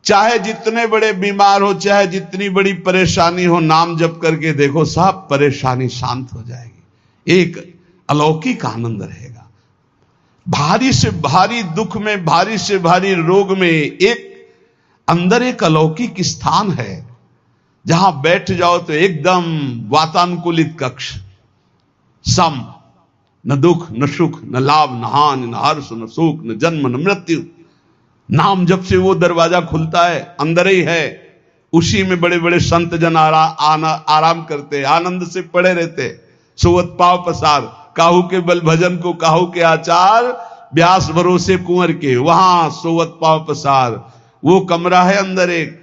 चाहे जितने बड़े बीमार हो, चाहे जितनी बड़ी परेशानी हो, नाम जप करके देखो, सब परेशानी शांत हो जाएगी। एक अलौकिक आनंद रहेगा। भारी से भारी दुख में, भारी से भारी रोग में एक अंदर एक अलौकिक स्थान है, जहां बैठ जाओ तो एकदम वातानुकूलित कक्ष, सम, न दुख न सुख, न लाभ न हानि, न हर्ष न सुख, न जन्म न मृत्यु। नाम जब से वो दरवाजा खुलता है, अंदर ही है। उसी में बड़े बड़े संत जन आराम करते, आनंद से पड़े रहते। सोवत पाव पसार, काहू के बल भजन को काहू के आचार, व्यास भरोसे कुंवर के, वहां सोवत पाव पसार। वो कमरा है अंदर एक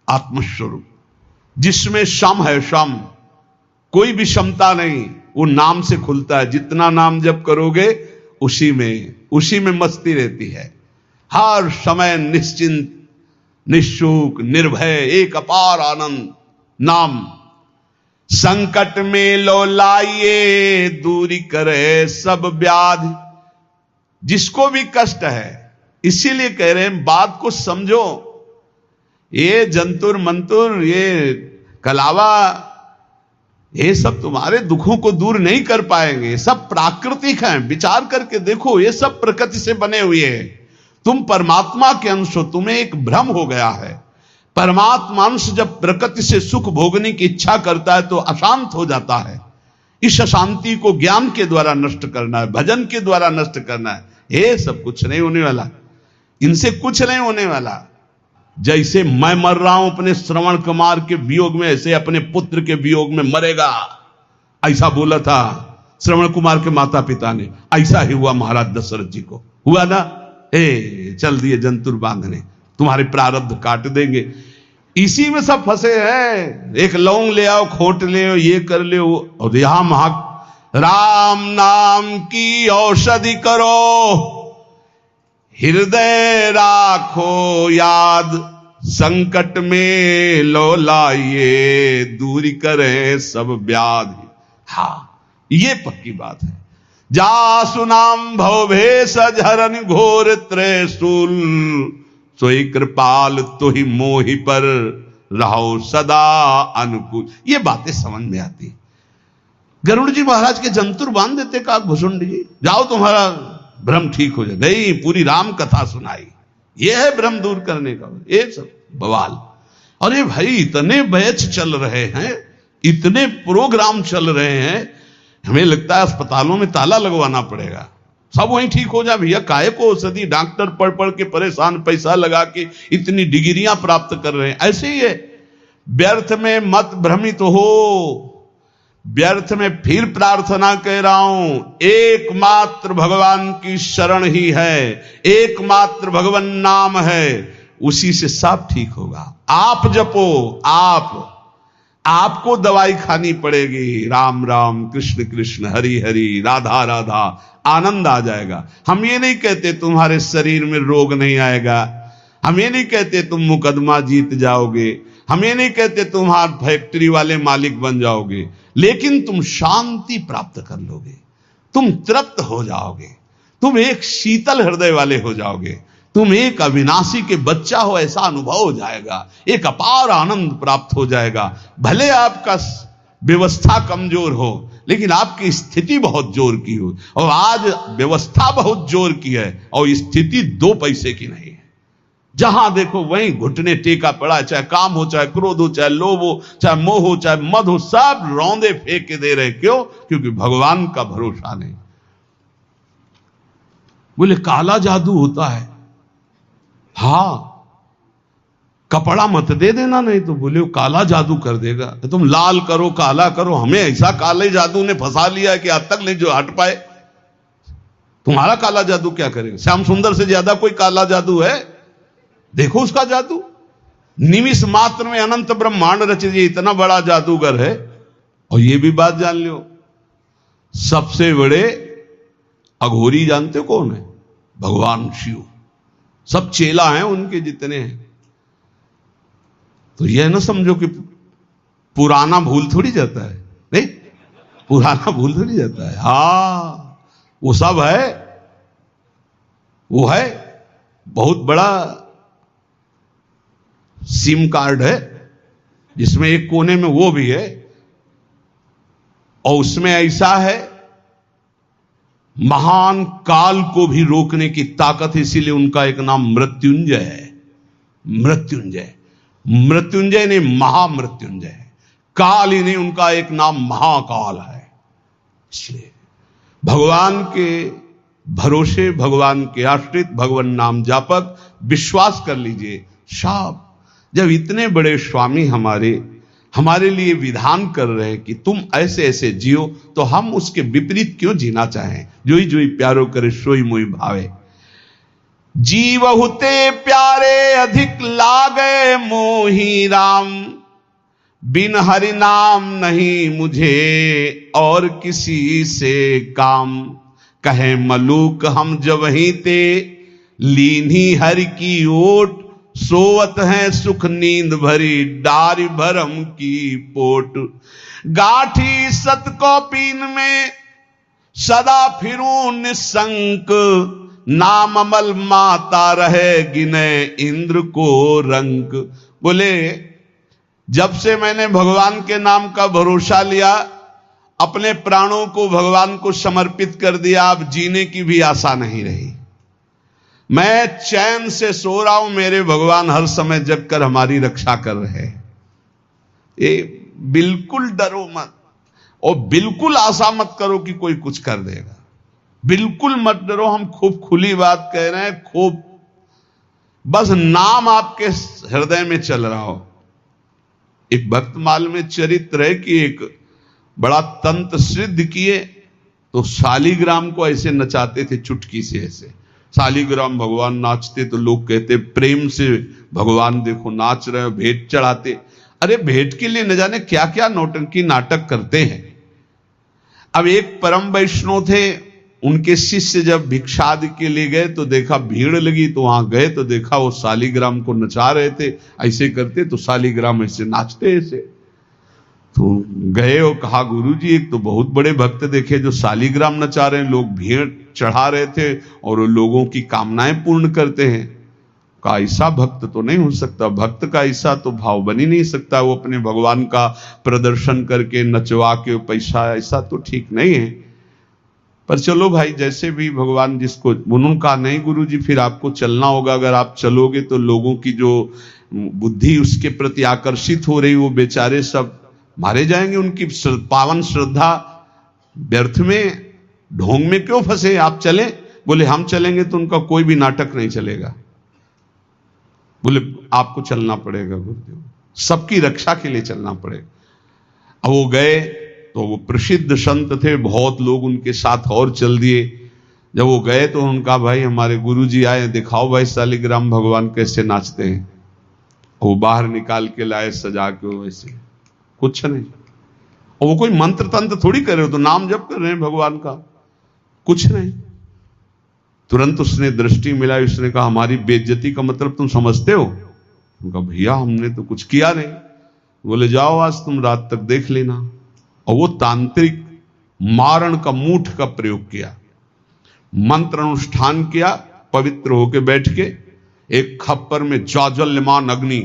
आत्मस्वरूप, जिसमें शम है, शम, कोई भी क्षमता नहीं, वो नाम से खुलता है। जितना नाम जप करोगे उसी में मस्ती रहती है। हर समय निश्चिंत, निशुक, निर्भय, एक अपार आनंद। नाम संकट में लो लाइए, दूरी करे सब व्याधि। जिसको भी कष्ट है, इसीलिए कह रहे हैं बात को समझो। ये जंतुर मंतुर, ये कलावा, ये सब तुम्हारे दुखों को दूर नहीं कर पाएंगे। ये सब प्राकृतिक हैं। विचार करके देखो, ये सब प्रकृति से बने हुए हैं। तुम परमात्मा के अंश हो, तुम्हें एक भ्रम हो गया है। परमात्मा अंश जब प्रकृति से सुख भोगने की इच्छा करता है तो अशांत हो जाता है। इस अशांति को ज्ञान के द्वारा नष्ट करना है, भजन के द्वारा नष्ट करना है। ये सब कुछ नहीं होने वाला, इनसे कुछ नहीं होने वाला। जैसे मैं मर रहा हूं अपने श्रवण कुमार के वियोग में, ऐसे अपने पुत्र के वियोग में मरेगा, ऐसा बोला था श्रवण कुमार के माता पिता ने। ऐसा ही हुआ महाराज दशरथ जी को, हुआ ना। चल दिए जंतुर बांधने, तुम्हारे प्रारब्ध काट देंगे। इसी में सब फंसे हैं। एक लौंग ले आओ, खोट ले आओ, ये कर ले, और यहां राम नाम की औषधि करो, हृदय राखो याद, संकट में लो लाइए, दूरी करे सब व्याधि। हाँ, ये पक्की बात है। जासु नाम भवभेष झरन घोर त्रिशूल, सोई कृपाल तो ही मोहि पर रहो सदा अनुकूल। ये बातें समझ में आती। गरुड़ जी महाराज के जंतुर बांध देते काकभूषुंड जी, जाओ तुम्हारा भ्रम ठीक हो जाए। नहीं, पूरी राम कथा सुनाई। ये है भ्रम दूर करने का, ये सब बवाल। अरे भाई, इतने बैच चल रहे हैं, इतने प्रोग्राम चल रहे हैं, हमें लगता है अस्पतालों में ताला लगवाना पड़ेगा, सब वहीं ठीक हो जाए। भैया काहे को औषधि, डॉक्टर पढ़ पढ़ के परेशान, पैसा लगा के इतनी डिग्रियां प्राप्त कर रहे हैं। ऐसे ही है, व्यर्थ में मत भ्रमित हो। व्यर्थ में फिर प्रार्थना कह रहा हूं, एकमात्र भगवान की शरण ही है, एकमात्र भगवान नाम है, उसी से सब ठीक होगा। आप जपो, आपको दवाई खानी पड़ेगी। राम राम, कृष्ण कृष्ण, हरि हरि, राधा राधा, आनंद आ जाएगा। हम ये नहीं कहते तुम्हारे शरीर में रोग नहीं आएगा, हम ये नहीं कहते तुम मुकदमा जीत जाओगे, हम ये नहीं कहते तुम्हारे फैक्ट्री वाले मालिक बन जाओगे, लेकिन तुम शांति प्राप्त कर लोगे, तुम तृप्त हो जाओगे, तुम एक शीतल हृदय वाले हो जाओगे, तुम एक अविनाशी के बच्चा हो ऐसा अनुभव हो जाएगा, एक अपार आनंद प्राप्त हो जाएगा। भले आपका व्यवस्था कमजोर हो, लेकिन आपकी स्थिति बहुत जोर की हो। और आज व्यवस्था बहुत जोर की है और स्थिति 2 पैसे की नहीं है। जहां देखो वहीं घुटने टेका पड़ा है, चाहे काम हो, चाहे क्रोध हो, चाहे लोभ हो, चाहे मोह हो, चाहे मद हो, सब रौंदे फेंक के दे रहे। क्यों? क्योंकि भगवान का भरोसा नहीं। बोले काला जादू होता है, हाँ, कपड़ा मत दे देना, नहीं तो बोले वो काला जादू कर देगा। तुम लाल करो, काला करो, हमें ऐसा काले जादू ने फंसा लिया है कि आज तक नहीं जो हट पाए। तुम्हारा काला जादू क्या करेगा? श्याम सुंदर से ज्यादा कोई काला जादू है? देखो उसका जादू, निमिष मात्र में अनंत ब्रह्मांड रच दिए, इतना बड़ा जादूगर है। और ये भी बात जान लो, सबसे बड़े अघोरी जानते कौन है? भगवान शिव। सब चेला हैं उनके जितने हैं। तो यह ना समझो कि पुराना भूल थोड़ी जाता है, नहीं, पुराना भूल थोड़ी जाता है। हाँ, वो सब है, वो है बहुत बड़ा सिम कार्ड है जिसमें एक कोने में वो भी है, और उसमें ऐसा है महान काल को भी रोकने की ताकत, इसीलिए उनका एक नाम मृत्युंजय है। मृत्युंजय, मृत्युंजय नहीं महामृत्युंजय है, काल ही नहीं, उनका एक नाम महाकाल है। इसलिए भगवान के भरोसे, भगवान के आश्रित, भगवान नाम जापक, विश्वास कर लीजिए साहब, जब इतने बड़े स्वामी हमारे लिए विधान कर रहे हैं कि तुम ऐसे ऐसे जियो, तो हम उसके विपरीत क्यों जीना चाहें। जोई जोई प्यारो करे सोई मोई भावे, जीव हुते प्यारे अधिक लागे मोही राम, बिन हरि नाम नहीं मुझे और किसी से काम, कहे मलूक हम जब ही ते लीनी हरि की ओट, सोवत है सुख नींद भरी डारी भरम की पोट, गाठी सत को पीन में सदा फिरूं निसंक, नाम अमल माता रहे गिने इंद्र को रंक। बोले जब से मैंने भगवान के नाम का भरोसा लिया, अपने प्राणों को भगवान को समर्पित कर दिया, अब जीने की भी आशा नहीं रही। मैं चैन से सो रहा हूं, मेरे भगवान हर समय जग कर हमारी रक्षा कर रहे हैं। ये बिल्कुल डरो मत और बिल्कुल आशा मत करो कि कोई कुछ कर देगा, बिल्कुल मत डरो। हम खूब खुली बात कह रहे हैं, खूब बस नाम आपके हृदय में चल रहा हो। एक भक्तमाल में चरित्र है कि एक बड़ा तंत्र सिद्ध किए तो शालिग्राम को ऐसे नचाते थे, चुटकी से ऐसे शालिग्राम भगवान नाचते, तो लोग कहते प्रेम से भगवान देखो नाच रहे हो, भेंट चढ़ाते। अरे भेंट के लिए न जाने क्या क्या नौटंकी नाटक करते हैं। अब एक परम वैष्णव थे, उनके शिष्य जब भिक्षा आदि के लिए गए तो देखा भीड़ लगी, तो वहां गए तो देखा वो शालिग्राम को नचा रहे थे, ऐसे करते तो शालिग्राम ऐसे नाचते ऐसे। तो गए और कहा गुरुजी एक तो बहुत बड़े भक्त देखे जो शालिग्राम नचा रहे हैं, लोग भीड़ चढ़ा रहे थे और वो लोगों की कामनाएं पूर्ण करते हैं। का ऐसा भक्त तो नहीं हो सकता, भक्त का ऐसा तो भाव बन ही नहीं सकता, वो अपने भगवान का प्रदर्शन करके नचवा के पैसा, ऐसा तो ठीक नहीं है। पर चलो भाई जैसे भी भगवान जिसको, उन्होंने कहा नहीं गुरुजी फिर आपको चलना होगा, अगर आप चलोगे तो लोगों की जो बुद्धि उसके प्रति आकर्षित हो रही, वो बेचारे सब मारे जाएंगे, उनकी पावन श्रद्धा व्यर्थ में ढोंग में क्यों फंसे, आप चलें। बोले हम चलेंगे तो उनका कोई भी नाटक नहीं चलेगा। बोले आपको चलना पड़ेगा गुरुदेव, सबकी रक्षा के लिए चलना पड़ेगा। अब वो गए तो वो प्रसिद्ध संत थे, बहुत लोग उनके साथ और चल दिए। जब वो गए तो उनका भाई हमारे गुरुजी आए, दिखाओ भाई शालिग्राम भगवान कैसे नाचते हैं। वो बाहर निकाल के लाए सजा के, वैसे कुछ नहीं, और वो कोई मंत्र तंत्र थोड़ी कर रहे हो, तो नाम जप कर रहे हैं भगवान का, कुछ नहीं। तुरंत उसने दृष्टि मिलाई, उसने कहा हमारी बेइज्जती का मतलब तुम समझते हो। उनका भैया हमने तो कुछ किया नहीं। बोले जाओ आज तुम रात तक देख लेना। और वो तांत्रिक मारण का मूठ का प्रयोग किया, मंत्र अनुष्ठान किया, पवित्र होके बैठ के एक खप्पर में जाजल्यमान अग्नि,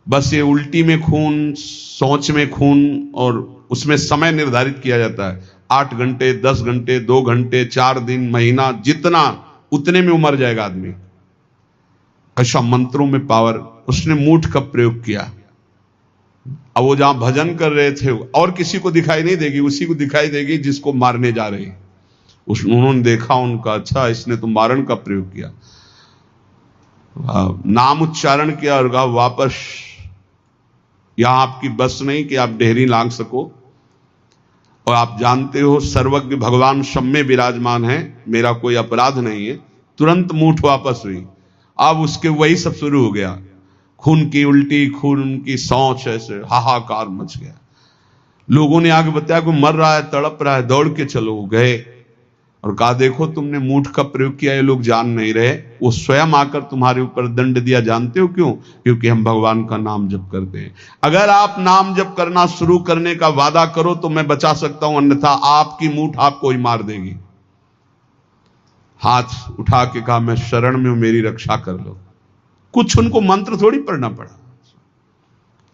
बस ये उल्टी में खून, सोच में खून, और उसमें समय निर्धारित किया जाता है 8 घंटे, 10 घंटे, 2 घंटे, 4 दिन, महीना, जितना उतने में मर जाएगा आदमी। ऐसा मंत्रों में पावर, उसने मूठ का प्रयोग किया। अब वो जहां भजन कर रहे थे और किसी को दिखाई नहीं देगी, उसी को दिखाई देगी जिसको मारने जा रहे हैं। उन्होंने देखा उनका, अच्छा इसने तो मारण का प्रयोग किया, नाम उच्चारण किया और कहा वापस यहां आपकी बस नहीं कि आप डेहरी लांग सको, और आप जानते हो सर्वज्ञ भगवान सब में विराजमान है, मेरा कोई अपराध नहीं है। तुरंत मूठ वापस हुई। अब उसके वही सब शुरू हो गया, खून की उल्टी, खून की सोच, ऐसे हाहाकार मच गया। लोगों ने आगे बताया कोई मर रहा है, तड़प रहा है, दौड़ के चलो। गए और कहा देखो तुमने मूठ का प्रयोग किया, ये लोग जान नहीं रहे। वो स्वयं आकर तुम्हारे ऊपर दंड दिया, जानते हो क्यों? क्योंकि हम भगवान का नाम जप करते हैं। अगर आप नाम जप करना शुरू करने का वादा करो तो मैं बचा सकता हूं, अन्यथा आपकी मूठ आपको ही मार देगी। हाथ उठा के कहा मैं शरण में हूं, मेरी रक्षा कर लो। कुछ उनको मंत्र थोड़ी पढ़ना पड़ा,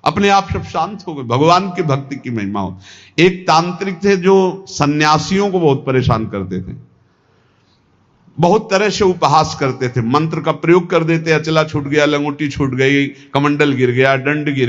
अपने आप सब शांत हो गए। भगवान की भक्ति की महिमा हो। एक तांत्रिक थे जो सन्यासियों को बहुत परेशान करते थे, बहुत तरह से उपहास करते थे, मंत्र का प्रयोग कर देते, अचला छूट गया, लंगोटी छूट गई, कमंडल गिर गया, दंड गिर